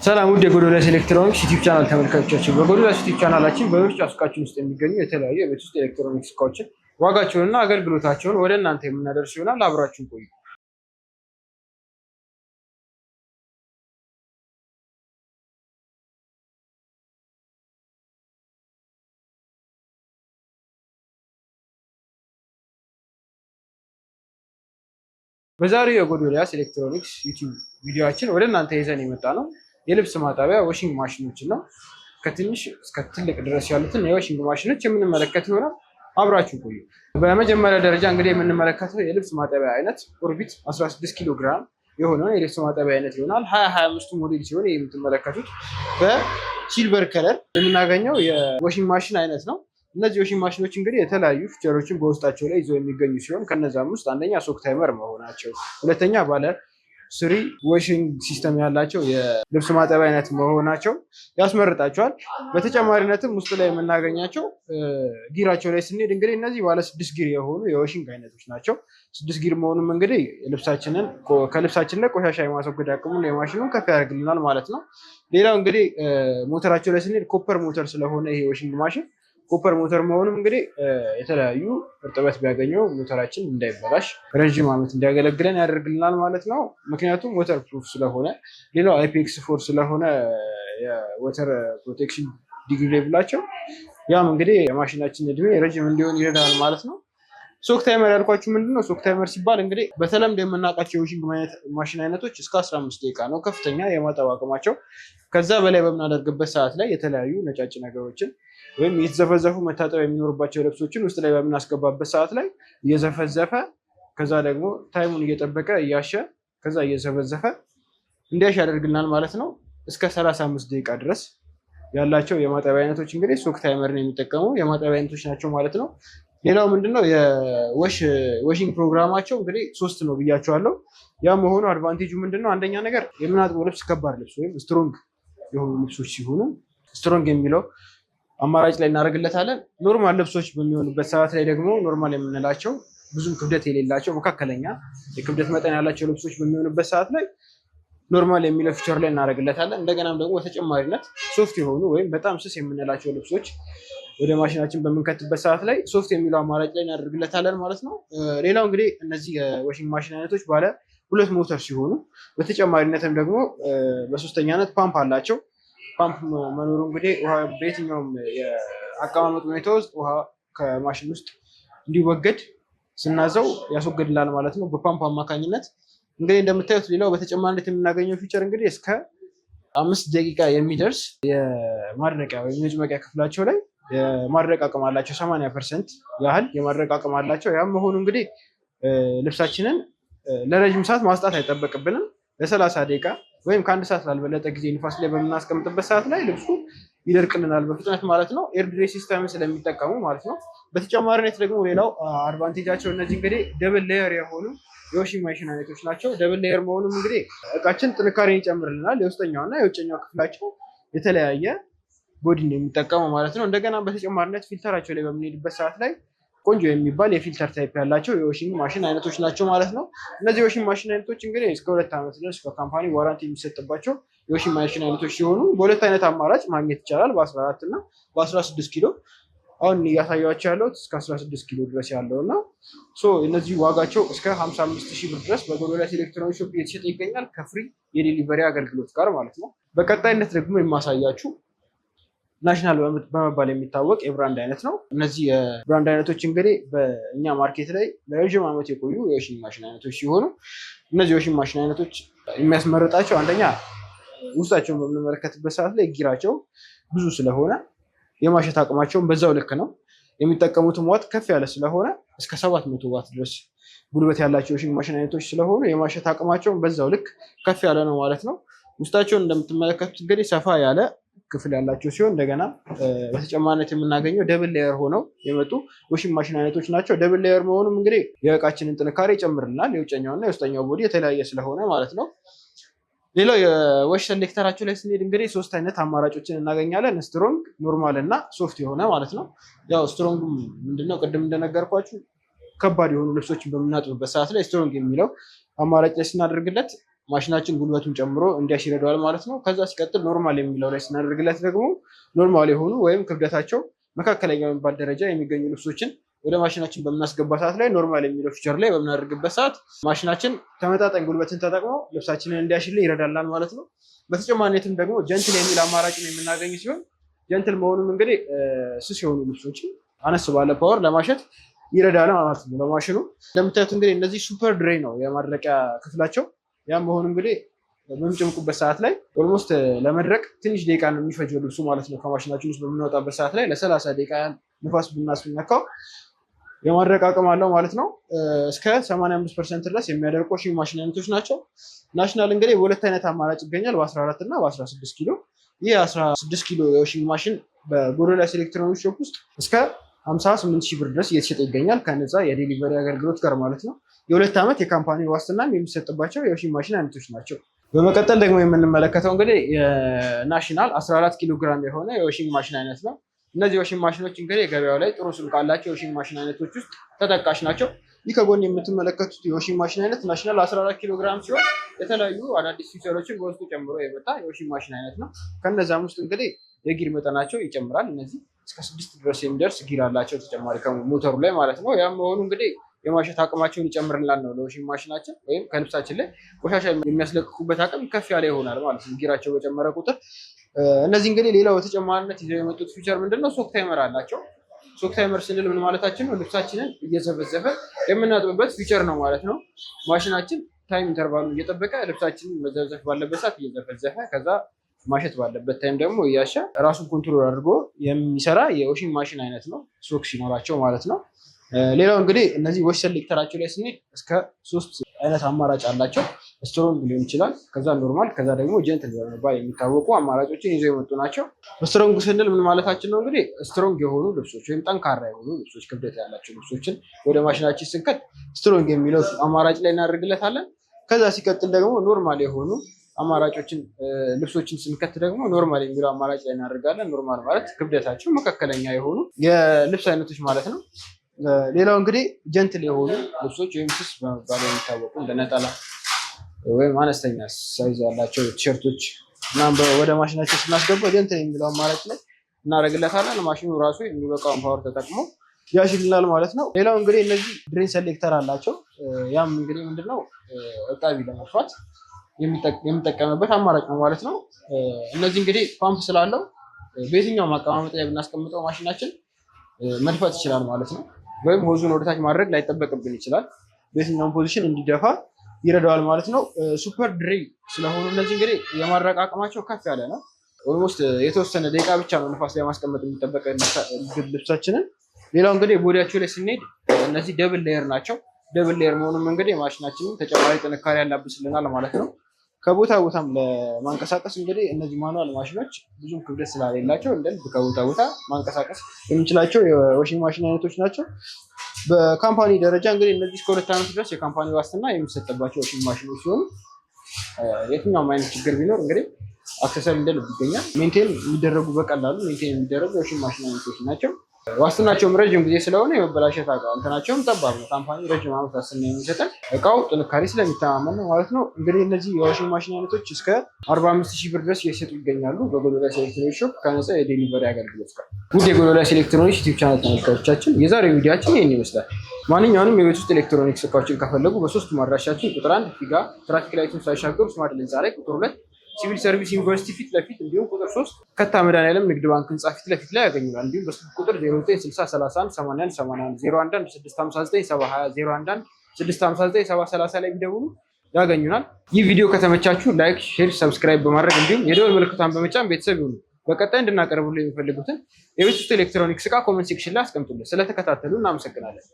ሰላም ውድ የጎዶልያስ ኤሌክትሮኒክስ ዩቲዩብ ቻናል ተመልካቾቻችን፣ በጎዶልያስ ዩቲዩብ ቻናላችን በምርጫ ሱቃችን ውስጥ የሚገኙ የተለያዩ የቤት ውስጥ ኤሌክትሮኒክስ እቃዎችን ዋጋቸውንና አገልግሎታቸውን ወደ እናንተ የምናደርስ ይሆናል። አብራችሁን ቆዩ። በዛሬው የጎዶልያስ ኤሌክትሮኒክስ ዩቲዩብ ቪዲዮአችን ወደ እናንተ ይዘን የመጣ ነው የልብስ ማጠቢያ ዋሽንግ ማሽኖችን ነው። ከትንሽ እስከ ትልቅ ድረስ ያሉትን የዋሽንግ ማሽኖች የምንመለከት ይሆናል። አብራችሁ ቆዩ። በመጀመሪያ ደረጃ እንግዲህ የምንመለከተው የልብስ ማጠቢያ አይነት ኦርቢት 16 ኪሎ ግራም የሆነውን የልብስ ማጠቢያ አይነት ይሆናል። 2025 ሞዴል ሲሆን የምትመለከቱት በሲልቨር ከለር የምናገኘው የዋሽንግ ማሽን አይነት ነው። እነዚህ ዋሽንግ ማሽኖች እንግዲህ የተለያዩ ፊቸሮችን በውስጣቸው ላይ ይዘው የሚገኙ ሲሆን ከነዛም ውስጥ አንደኛ ሶክ ታይመር መሆናቸው፣ ሁለተኛ ባለ ስሪ ዋሽንግ ሲስተም ያላቸው የልብስ ማጠቢያ አይነት መሆናቸው ያስመርጣቸዋል። በተጨማሪነትም ውስጥ ላይ የምናገኛቸው ጊራቸው ላይ ስንሄድ እንግዲህ እነዚህ ባለ 6 ጊር የሆኑ የዋሽንግ አይነቶች ናቸው። 6 ጊር መሆኑም እንግዲህ ከልብሳችን ላይ ቆሻሻ የማስወገድ አቅሙን የማሽኑን ከፍ ያደርግልናል ማለት ነው። ሌላው እንግዲህ ሞተራቸው ላይ ስንሄድ ኮፐር ሞተር ስለሆነ ይሄ ዋሽንግ ማሽን ኮፐር ሞተር መሆኑም እንግዲህ የተለያዩ እርጥበት ቢያገኘው ሞተራችን እንዳይበላሽ ረዥም ዓመት እንዲያገለግለን ያደርግልናል ማለት ነው። ምክንያቱም ወተር ፕሩፍ ስለሆነ። ሌላው አይፒኤክስ 4 ስለሆነ የወተር ፕሮቴክሽን ዲግሪ ሌቭላቸው ያም እንግዲህ የማሽናችን እድሜ ረዥም እንዲሆን ይረዳል ማለት ነው። ሶክ ታይመር ያልኳችሁ ምንድነው? ሶክ ታይመር ሲባል እንግዲህ በተለምዶ የምናውቃቸው የዋሽንግ ማሽን አይነቶች እስከ 15 ደቂቃ ነው ከፍተኛ የማጠብ አቅማቸው። ከዛ በላይ በምናደርግበት ሰዓት ላይ የተለያዩ ነጫጭ ነገሮችን ወይም የተዘፈዘፉ መታጠብ የሚኖርባቸው ልብሶችን ውስጥ ላይ በምናስገባበት ሰዓት ላይ እየዘፈዘፈ ከዛ ደግሞ ታይሙን እየጠበቀ እያሸ ከዛ እየዘፈዘፈ እንዲያሽ ያደርግልናል ማለት ነው። እስከ 35 ደቂቃ ድረስ ያላቸው የማጠቢያ አይነቶች እንግዲህ ሶክ ታይመርን የሚጠቀሙ የማጠቢያ አይነቶች ናቸው ማለት ነው። ሌላው ምንድነው የዋሽንግ ፕሮግራማቸው እንግዲህ 3 ነው ብያቸዋለሁ። ያ መሆኑ አድቫንቴጁ ምንድነው? አንደኛ ነገር የምናጥበው ልብስ ከባድ ልብስ ወይም ስትሮንግ የሆኑ ልብሶች ሲሆኑ ስትሮንግ የሚለው አማራጭ ላይ እናደርግለታለን። ኖርማል ልብሶች በሚሆኑበት ሰዓት ላይ ደግሞ ኖርማል የምንላቸው ብዙም ክብደት የሌላቸው መካከለኛ የክብደት መጠን ያላቸው ልብሶች በሚሆኑበት ሰዓት ላይ ኖርማል የሚለው ፊቸር ላይ እናደርግለታለን። እንደገናም ደግሞ በተጨማሪነት ሶፍት የሆኑ ወይም በጣም ስስ የምንላቸው ልብሶች ወደ ማሽናችን በምንከትበት ሰዓት ላይ ሶፍት የሚለው አማራጭ ላይ እናደርግለታለን ማለት ነው። ሌላው እንግዲህ እነዚህ የዋሽንግ ማሽን አይነቶች ባለ 2 ሞተር ሲሆኑ በተጨማሪነትም ደግሞ በሶስተኛነት ፓምፕ አላቸው። ፓምፕ መኖሩ እንግዲህ ውሃ በየትኛውም የአቀማመጥ ሁኔታ ውስጥ ውሃ ከማሽን ውስጥ እንዲወገድ ስናዘው ያስወገድላል ማለት ነው በፓምፕ አማካኝነት። እንግዲህ እንደምታዩት ሌላው በተጨማሪነት የምናገኘው ፊቸር እንግዲህ እስከ 5 ደቂቃ የሚደርስ የማድረቂያ ወይም የጭመቂያ ክፍላቸው ላይ የማድረቅ አቅም አላቸው። 80% ያህል የማድረቅ አቅም አላቸው። ያም መሆኑ እንግዲህ ልብሳችንን ለረዥም ሰዓት ማስጣት አይጠበቅብንም። ለ30 ደቂቃ ወይም ከ1 ሰዓት ላልበለጠ ጊዜ ንፋስ ላይ በምናስቀምጥበት ሰዓት ላይ ልብሱ ይደርቅልናል በፍጥነት ማለት ነው። ኤርድሬስ ሲስተምን ስለሚጠቀሙ ማለት ነው። በተጨማሪነት ደግሞ ሌላው አድቫንቴጃቸው እነዚህ እንግዲህ ደብል ሌየር የሆኑ የዋሽንግ ማሽን አይነቶች ናቸው። ደብል ሌየር መሆኑም እንግዲህ እቃችን ጥንካሬን ይጨምርልናል። የውስጠኛውና የውጨኛው ክፍላቸው የተለያየ ቦዲን የሚጠቀሙ ማለት ነው። እንደገና በተጨማሪነት ፊልተራቸው ላይ በምንሄድበት ሰዓት ላይ ቆንጆ የሚባል የፊልተር ታይፕ ያላቸው የዋሽንግ ማሽን አይነቶች ናቸው ማለት ነው። እነዚህ የዋሽንግ ማሽን አይነቶች እንግዲህ እስከ 2 ዓመት ድረስ ከካምፓኒ ዋራንቲ የሚሰጥባቸው የዋሽንግ ማሽን አይነቶች ሲሆኑ በሁለት አይነት አማራጭ ማግኘት ይቻላል፣ በ14 እና በ16 ኪሎ። አሁን እያሳያቸው ያለሁት እስከ 16 ኪሎ ድረስ ያለው እና እነዚህ ዋጋቸው እስከ 55,000 ብር ድረስ በጎዶልያስ ኤሌክትሮኒክስ ሾፕ እየተሸጠ ይገኛል ከፍሪ የዴሊቨሪ አገልግሎት ጋር ማለት ነው። በቀጣይነት ደግሞ የማሳያችሁ ናሽናል በመባል የሚታወቅ የብራንድ አይነት ነው። እነዚህ የብራንድ አይነቶች እንግዲህ በእኛ ማርኬት ላይ ለረዥም ዓመት የቆዩ የዋሽንግ ማሽን አይነቶች ሲሆኑ እነዚህ የዋሽንግ ማሽን አይነቶች የሚያስመርጣቸው አንደኛ ውስጣቸውን በምንመለከትበት ሰዓት ላይ ጊራቸው ብዙ ስለሆነ የማሸት አቅማቸውን በዛው ልክ ነው። የሚጠቀሙትም ዋት ከፍ ያለ ስለሆነ እስከ 700 ዋት ድረስ ጉልበት ያላቸው የዋሽንግ ማሽን አይነቶች ስለሆኑ የማሸት አቅማቸውን በዛው ልክ ከፍ ያለ ነው ማለት ነው። ውስጣቸውን እንደምትመለከቱት እንግዲህ ሰፋ ያለ ክፍል ያላቸው ሲሆን እንደገና በተጨማሪነት የምናገኘው ደብል ሌየር ሆነው የመጡ ዋሽንግ ማሽን አይነቶች ናቸው። ደብል ሌየር መሆኑም እንግዲህ የእቃችንን ጥንካሬ ይጨምርልናል። የውጨኛውና የውስጠኛው ቦዲ የተለያየ ስለሆነ ማለት ነው። ሌላው የዋሽ ሰሌክተራቸው ላይ ስንሄድ እንግዲህ 3 አይነት አማራጮችን እናገኛለን። ስትሮንግ፣ ኖርማል እና ሶፍት የሆነ ማለት ነው። ያው ስትሮንግ ምንድነው? ቅድም እንደነገርኳችሁ ከባድ የሆኑ ልብሶችን በምናጥብበት ሰዓት ላይ ስትሮንግ የሚለው አማራጭ ላይ ስናደርግለት ማሽናችን ጉልበቱን ጨምሮ እንዲያሽ ይረዳዋል ማለት ነው። ከዛ ሲቀጥል ኖርማል የሚለው ላይ ስናደርግለት ደግሞ ኖርማል የሆኑ ወይም ክብደታቸው መካከለኛ የሚባል ደረጃ የሚገኙ ልብሶችን ወደ ማሽናችን በምናስገባ ሰዓት ላይ ኖርማል የሚለው ፊቸር ላይ በምናደርግበት ሰዓት ማሽናችን ተመጣጣኝ ጉልበትን ተጠቅሞ ልብሳችንን እንዲያሽልን ይረዳላል ማለት ነው። በተጨማሪነትም ደግሞ ጀንትል የሚል አማራጭን የምናገኝ ሲሆን ጀንትል መሆኑም እንግዲህ ስስ የሆኑ ልብሶችን አነስ ባለ ፓወር ለማሸት ይረዳል ማለት ነው። ለማሽኑ እንደምታዩት እንግዲህ እነዚህ ሱፐር ድሬይ ነው የማድረቂያ ክፍላቸው። ያም መሆኑ እንግዲህ በምንጨምቁበት ሰዓት ላይ ኦልሞስት ለመድረቅ ትንሽ ደቂቃ ነው የሚፈጀው ልብሱ ማለት ነው። ከማሽናችን ውስጥ በምናወጣበት ሰዓት ላይ ለ30 ደቂቃ ንፋስ ብናስነካው የማድረቅ አቅም አለው ማለት ነው። እስከ 85% ድረስ የሚያደርቁ ዋሽንግ ማሽን አይነቶች ናቸው። ናሽናል እንግዲህ በሁለት አይነት አማራጭ ይገኛል፣ በ14 እና በ16 ኪሎ። ይህ 16 ኪሎ የዋሽንግ ማሽን በጎዶልያስ ኤሌክትሮኒክስ ሾፕ ውስጥ እስከ 58,000 ብር ድረስ እየተሸጠ ይገኛል፣ ከነፃ የዴሊቨሪ አገልግሎት ጋር ማለት ነው። የ2 ዓመት የካምፓኒ ዋስትናም የሚሰጥባቸው የዋሽንግ ማሽን አይነቶች ናቸው። በመቀጠል ደግሞ የምንመለከተው እንግዲህ የናሽናል 14 ኪሎ ግራም የሆነ የዋሽንግ ማሽን አይነት ነው። እነዚህ ዋሽንግ ማሽኖች እንግዲህ ገበያው ላይ ጥሩ ስም ካላቸው የዋሽንግ ማሽን አይነቶች ውስጥ ተጠቃሽ ናቸው። ይህ ከጎን የምትመለከቱት የዋሽንግ ማሽን አይነት ናሽናል 14 ኪሎ ግራም ሲሆን የተለያዩ አዳዲስ ፊቸሮችን በውስጡ ጨምሮ የመጣ የዋሽንግ ማሽን አይነት ነው። ከነዛም ውስጥ እንግዲህ የጊር መጠናቸው ይጨምራል። እነዚህ እስከ 6 ድረስ የሚደርስ ጊር አላቸው ተጨማሪ ከሞተሩ ላይ ማለት ነው። ያም መሆኑ እንግዲህ የማሸት አቅማቸውን ይጨምርላል ነው ለዋሽንግ ማሽናችን ወይም ከልብሳችን ላይ ቆሻሻ የሚያስለቅቁበት አቅም ከፍ ያለ ይሆናል ማለት ነው ጊራቸው በጨመረ ቁጥር። እነዚህ እንግዲህ ሌላው በተጨማሪነት ይዘው የመጡት ፊቸር ምንድነው? ሶክ ታይመር አላቸው። ሶክ ታይመር ስንል ምን ማለታችን ነው? ልብሳችንን እየዘፈዘፈ የምናጥብበት ፊቸር ነው ማለት ነው። ማሽናችን ታይም ኢንተርቫሉን እየጠበቀ ልብሳችንን መዘፍዘፍ ባለበት ሰዓት እየዘፈዘፈ ከዛ ማሸት ባለበት ታይም ደግሞ እያሻ ራሱን ኮንትሮል አድርጎ የሚሰራ የዋሽንግ ማሽን አይነት ነው፣ ሶክ ሲኖራቸው ማለት ነው። ሌላው እንግዲህ እነዚህ ዋሽ ሴሌክተራቸው ላይ ስንሄድ እስከ 3 አይነት አማራጭ አላቸው። ስትሮንግ ሊሆን ይችላል፣ ከዛ ኖርማል፣ ከዛ ደግሞ ጀንትል በመባል የሚታወቁ አማራጮችን ይዘው የመጡ ናቸው። ስትሮንግ ስንል ምን ማለታችን ነው? እንግዲህ ስትሮንግ የሆኑ ልብሶች ወይም ጠንካራ የሆኑ ልብሶች፣ ክብደት ያላቸው ልብሶችን ወደ ማሽናችን ስንከት ስትሮንግ የሚለው አማራጭ ላይ እናደርግለታለን። ከዛ ሲቀጥል ደግሞ ኖርማል የሆኑ አማራጮችን ልብሶችን ስንከት ደግሞ ኖርማል የሚለው አማራጭ ላይ እናደርጋለን። ኖርማል ማለት ክብደታቸው መካከለኛ የሆኑ የልብስ አይነቶች ማለት ነው። ሌላው እንግዲህ ጀንትል የሆኑ ልብሶች ወይም ስስ በመባል የሚታወቁ እንደ ነጠላ ወይም አነስተኛ ሳይዝ ያላቸው ቲሸርቶች ምናምን ወደ ማሽናችን ስናስገባ ጀንትል የሚለው አማራጭ ላይ እናደርግለታለን። ማሽኑ ራሱ የሚበቃውን ፓወር ተጠቅሞ ያሽልናል ማለት ነው። ሌላው እንግዲህ እነዚህ ድሬን ሴሌክተር አላቸው። ያም እንግዲህ ምንድነው እጣቢ ለመጥፋት የሚጠቀምበት አማራጭ ነው ማለት ነው። እነዚህ እንግዲህ ፓምፕ ስላለው በየትኛውም አቀማመጥ ላይ ብናስቀምጠው ማሽናችን መድፋት ይችላል ማለት ነው። ወይም ሆዙን ወደታች ማድረግ ላይጠበቅብን ይችላል። በየትኛውም ፖዚሽን እንዲደፋ ይረዳዋል ማለት ነው። ሱፐር ድሬይ ስለሆኑ እነዚህ እንግዲህ የማድረቅ አቅማቸው ከፍ ያለ ነው። ኦልሞስት የተወሰነ ደቂቃ ብቻ ነው ንፋስ ላይ ማስቀመጥ የሚጠበቀ ልብሳችንን። ሌላው እንግዲህ ቦዲያቸው ላይ ስንሄድ እነዚህ ደብል ሌየር ናቸው። ደብል ሌየር መሆኑም እንግዲህ ማሽናችንን ተጨማሪ ጥንካሬ ያላብስልናል ማለት ነው። ከቦታ ቦታም ለማንቀሳቀስ እንግዲህ እነዚህ ማኑዋል ማሽኖች ብዙም ክብደት ስላሌላቸው እንደ ልብ ከቦታ ቦታ ማንቀሳቀስ የምንችላቸው የዋሽንግ ማሽን አይነቶች ናቸው። በካምፓኒ ደረጃ እንግዲህ እነዚህ እስከ 2 ዓመት ድረስ የካምፓኒ ዋስትና የሚሰጥባቸው ዋሽንግ ማሽኖች ሲሆኑ የትኛውም አይነት ችግር ቢኖር እንግዲህ አክሰሰሪ እንደ ልብ ይገኛል። ሜንቴን የሚደረጉ በቀላሉ ሜንቴን የሚደረጉ የዋሽንግ ማሽን አይነቶች ናቸው። ዋስትናቸውም ረጅም ጊዜ ስለሆነ የመበላሸት እንትናቸውም ጠባብ ነው። ካምፓኒ ረጅም ዓመት ዋስትና የሚሰጠን እቃው ጥንካሬ ስለሚተማመን ነው ማለት ነው። እንግዲህ እነዚህ የዋሽንግ ማሽን አይነቶች እስከ 45,000 ብር ድረስ እየተሸጡ ይገኛሉ በጎዶልያስ ኤሌክትሮኒክስ ሾፕ ከነፃ የዴሊቨሪ አገልግሎት ጋር። ውድ የጎዶልያስ ኤሌክትሮኒክስ ዩቲዩብ ቻናል ተመልካቾቻችን የዛሬው ቪዲዮችን ይህን ይመስላል። ማንኛውንም የቤት ውስጥ ኤሌክትሮኒክስ እቃዎችን ከፈለጉ በ3ቱም አድራሻችን ቁጥር 1 ፊጋ ትራፊክ ላይቱን ሳይሻገሩ ስማርት ህንፃ ላይ፣ ቁጥር 2 ሲቪል ሰርቪስ ዩኒቨርሲቲ ፊት ለፊት እንዲሁም ቁጥር 3 ከታ መድኃኒዓለም ንግድ ባንክ ህንፃ ፊት ለፊት ላይ ያገኙናል። እንዲሁም በስልክ ቁጥር 096031810116597030 ላይ ቢደውሉ ያገኙናል። ይህ ቪዲዮ ከተመቻችሁ ላይክ፣ ሼር፣ ሰብስክራይብ በማድረግ እንዲሁም የደወል ምልክቷን በመጫን ቤተሰብ ይሁኑ። በቀጣይ እንድናቀርብልን የሚፈልጉትን የቤት ውስጥ ኤሌክትሮኒክስ እቃ ኮመንት ሴክሽን ላይ አስቀምጡልን። ስለተከታተሉ እናመሰግናለን።